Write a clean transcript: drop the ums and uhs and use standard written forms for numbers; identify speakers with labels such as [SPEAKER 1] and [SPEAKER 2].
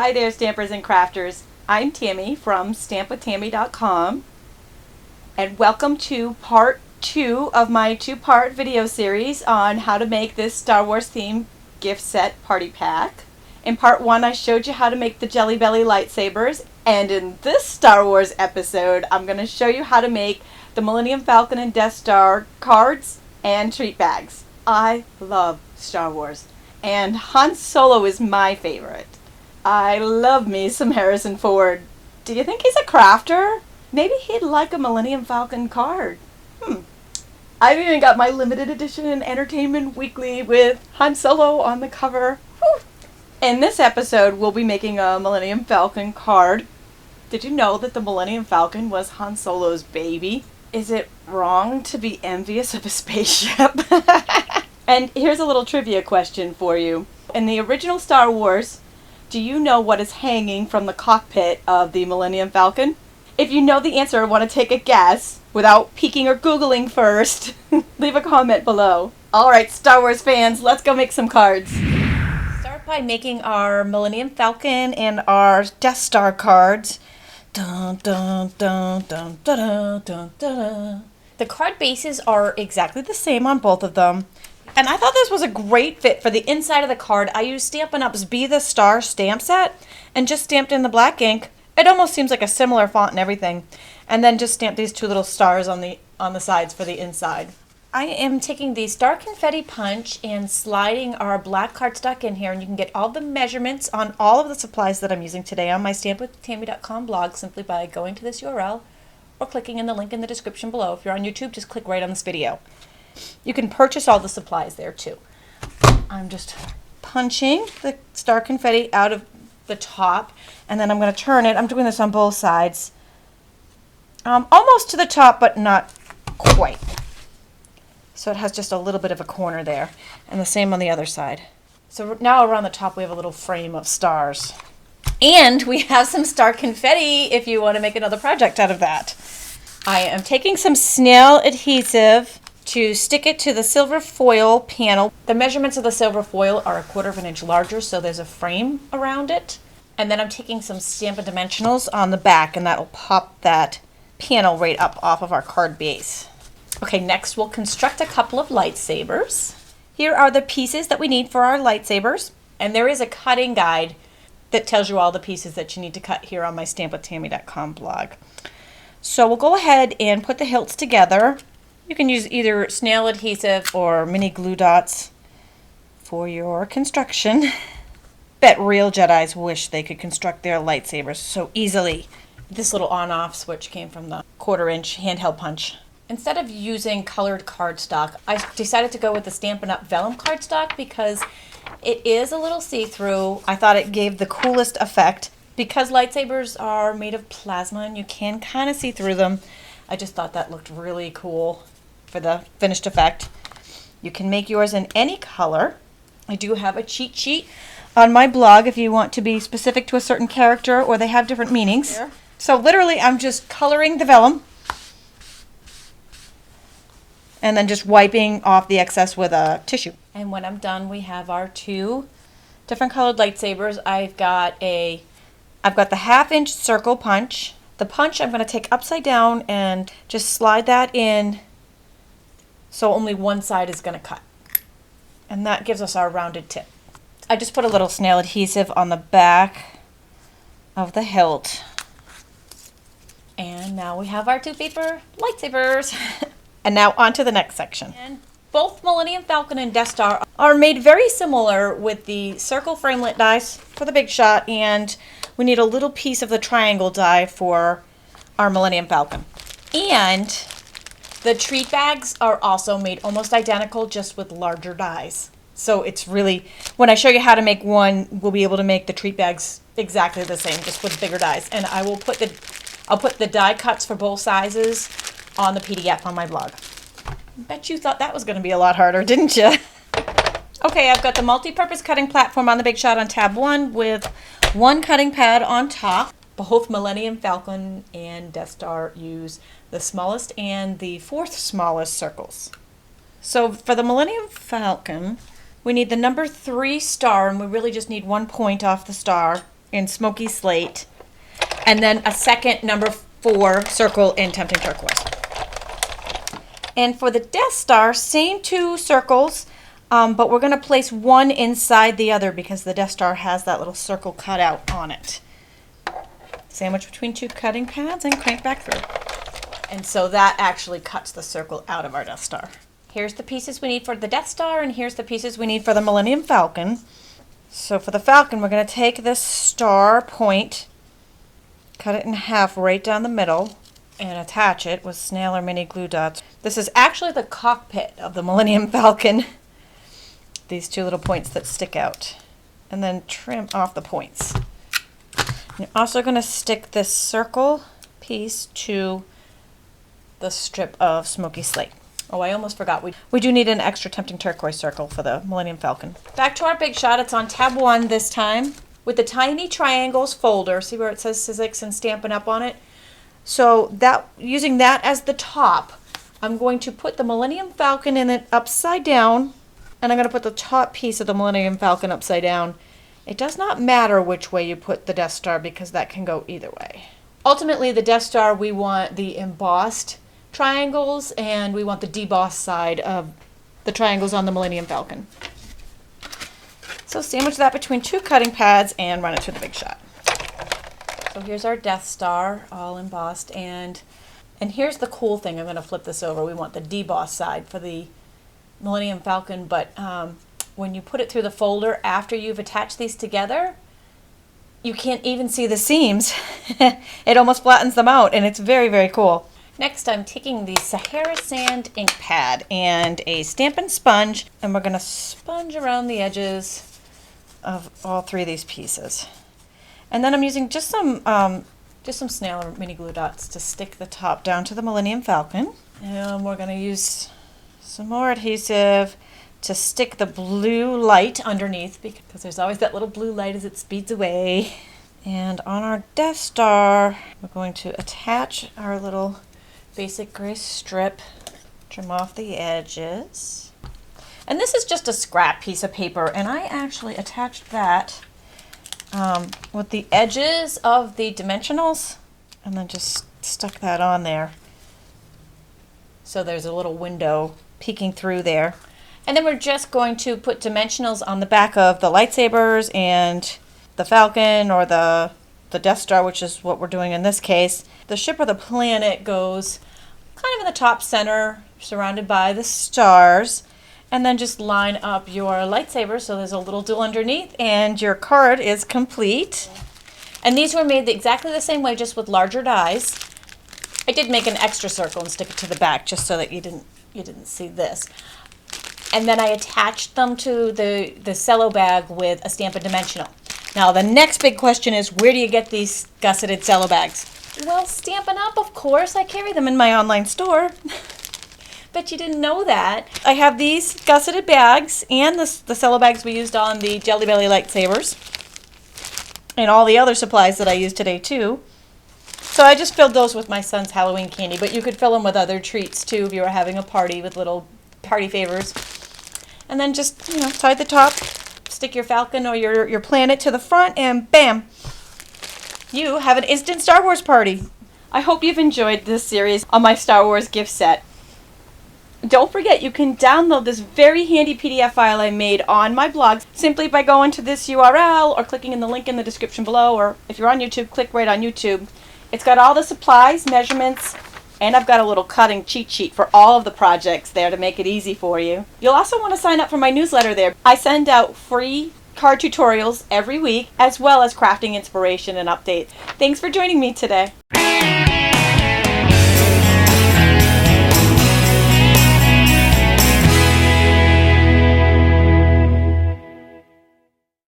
[SPEAKER 1] Hi there, stampers and crafters. I'm Tami from stampwithtami.com, and welcome to part 2 of my 2-part video series on how to make this Star Wars themed gift set party pack. In part 1, I showed you how to make the Jelly Belly Lightsabers, and in this Star Wars episode, I'm going to show you how to make the Millennium Falcon and Death Star cards and treat bags. I love Star Wars, and Han Solo is my favorite. I love me some Harrison Ford. Do you think he's a crafter? Maybe he'd like a Millennium Falcon card. I've even got my limited edition Entertainment Weekly with Han Solo on the cover. Whew. In this episode, we'll be making a Millennium Falcon card. Did you know that the Millennium Falcon was Han Solo's baby? Is it wrong to be envious of a spaceship? And here's a little trivia question for you. In the original Star Wars, do you know what is hanging from the cockpit of the Millennium Falcon? If you know the answer or want to take a guess, without peeking or Googling first, leave a comment below. Alright, Star Wars fans, let's go make some cards. Start by making our Millennium Falcon and our Death Star cards. Dun, dun, dun, dun, dun, dun, dun, dun. The card bases are exactly the same on both of them. And I thought this was a great fit for the inside of the card. I used Stampin' Up's Be the Star stamp set and just stamped in the black ink. It almost seems like a similar font and everything. And then just stamped these two little stars on the sides for the inside. I am taking the Star Confetti Punch and sliding our black cardstock in here, and you can get all the measurements on all of the supplies that I'm using today on my stampwithtami.com blog simply by going to this URL or clicking in the link in the description below. If you're on YouTube, just click right on this video. You can purchase all the supplies there too. I'm just punching the Star Confetti out of the top, and then I'm going to turn it. I'm doing this on both sides. Almost to the top, but not quite. So it has just a little bit of a corner there, and the same on the other side. So now around the top we have a little frame of stars. And we have some star confetti if you want to make another project out of that. I am taking some snail adhesive to stick it to the silver foil panel. The measurements of the silver foil are 1/4 of an inch larger, so there's a frame around it. And then I'm taking some Stampin' Dimensionals on the back, and that'll pop that panel right up off of our card base. Okay, next we'll construct a couple of lightsabers. Here are the pieces that we need for our lightsabers, and there is a cutting guide that tells you all the pieces that you need to cut here on my stampwithtami.com blog. So we'll go ahead and put the hilts together. You can use either snail adhesive or mini glue dots for your construction. Bet real Jedis wish they could construct their lightsabers so easily. This little on-off switch came from the 1/4 inch handheld punch. Instead of using colored cardstock, I decided to go with the Stampin' Up! Vellum cardstock because it is a little see-through. I thought it gave the coolest effect. Because lightsabers are made of plasma and you can kind of see through them, I just thought that looked really cool for the finished effect. You can make yours in any color. I do have a cheat sheet on my blog if you want to be specific to a certain character or they have different meanings. Here. So literally I'm just coloring the vellum and then just wiping off the excess with a tissue. And when I'm done, we have our 2 different colored lightsabers. I've got the 1/2 inch circle punch. The punch I'm going to take upside down and just slide that in so only one side is going to cut. And that gives us our rounded tip. I just put a little snail adhesive on the back of the hilt. And now we have our 2 paper lightsabers. And now on to the next section. And both Millennium Falcon and Death Star are made very similar with the circle framelit dies for the big shot, and we need a little piece of the triangle die for our Millennium Falcon. And the treat bags are also made almost identical, just with larger dies. So it's really, when I show you how to make one, we'll be able to make the treat bags exactly the same, just with bigger dies. And I'll put the die cuts for both sizes on the PDF on my blog. Bet you thought that was going to be a lot harder, didn't you? Okay, I've got the multi-purpose cutting platform on the Big Shot on tab 1 with 1 cutting pad on top. Both Millennium Falcon and Death Star use the smallest and the 4th smallest circles. So for the Millennium Falcon, we need the number 3 star, and we really just need 1 point off the star. in Smoky Slate, and then a second number 4 circle in Tempting Turquoise. And for the Death Star, same 2 circles, but we're going to place one inside the other because the Death Star has that little circle cut out on it. Sandwich between 2 cutting pads and crank back through. And so that actually cuts the circle out of our Death Star. Here's the pieces we need for the Death Star, and here's the pieces we need for the Millennium Falcon. So for the Falcon, we're going to take this star point, cut it in half right down the middle, and attach it with snail or mini glue dots. This is actually the cockpit of the Millennium Falcon. These 2 little points that stick out. And then trim off the points. You're also going to stick this circle piece to the strip of Smoky Slate. Oh, I almost forgot. We do need an extra Tempting Turquoise circle for the Millennium Falcon. Back to our big shot. It's on tab 1 this time with the Tiny Triangles folder. See where it says Sizzix and Stampin' Up on it? So that, using that as the top, I'm going to put the Millennium Falcon in it upside down, and I'm going to put the top piece of the Millennium Falcon upside down. It does not matter which way you put the Death Star because that can go either way. Ultimately, the Death Star, we want the embossed triangles, and we want the debossed side of the triangles on the Millennium Falcon. So sandwich that between 2 cutting pads and run it through the big shot. So here's our Death Star all embossed, and here's the cool thing. I'm going to flip this over. We want the debossed side for the Millennium Falcon, but when you put it through the folder after you've attached these together, you can't even see the seams. It almost flattens them out, and it's very, very cool. Next, I'm taking the Sahara Sand ink pad and a Stampin' sponge, and we're going to sponge around the edges of all 3 of these pieces. And then I'm using just some snail or mini glue dots to stick the top down to the Millennium Falcon. And we're going to use some more adhesive to stick the blue light underneath because there's always that little blue light as it speeds away. And on our Death Star, we're going to attach our little basic gray strip, trim off the edges. And this is just a scrap piece of paper, and I actually attached that with the edges of the dimensionals, and then just stuck that on there. So there's a little window peeking through there. And then we're just going to put dimensionals on the back of the Lightsabers and the Falcon, or the Death Star, which is what we're doing in this case. The ship or the planet goes kind of in the top center, surrounded by the stars. And then just line up your lightsaber so there's a little dill underneath, and your card is complete. And these were made exactly the same way, just with larger dies. I did make an extra circle and stick it to the back just so that you didn't see this. And then I attached them to the cello bag with a Stampin' dimensional. Now the next big question is, where do you get these gusseted cello bags? Well, Stampin' Up, of course. I carry them in my online store. Bet you didn't know that. I have these gusseted bags and the cello bags we used on the Jelly Belly Lightsabers, and all the other supplies that I used today too. So I just filled those with my son's Halloween candy, but you could fill them with other treats too if you were having a party with little party favors. And then just, tie the top, stick your Falcon or your planet to the front, and bam! You have an instant Star Wars party. I hope you've enjoyed this series on my Star Wars gift set. Don't forget, you can download this very handy PDF file I made on my blog simply by going to this URL or clicking in the link in the description below, or if you're on YouTube, click right on YouTube. It's got all the supplies, measurements, and I've got a little cutting cheat sheet for all of the projects there to make it easy for you. You'll also want to sign up for my newsletter there. I send out free card tutorials every week, as well as crafting inspiration and updates. Thanks for joining me today.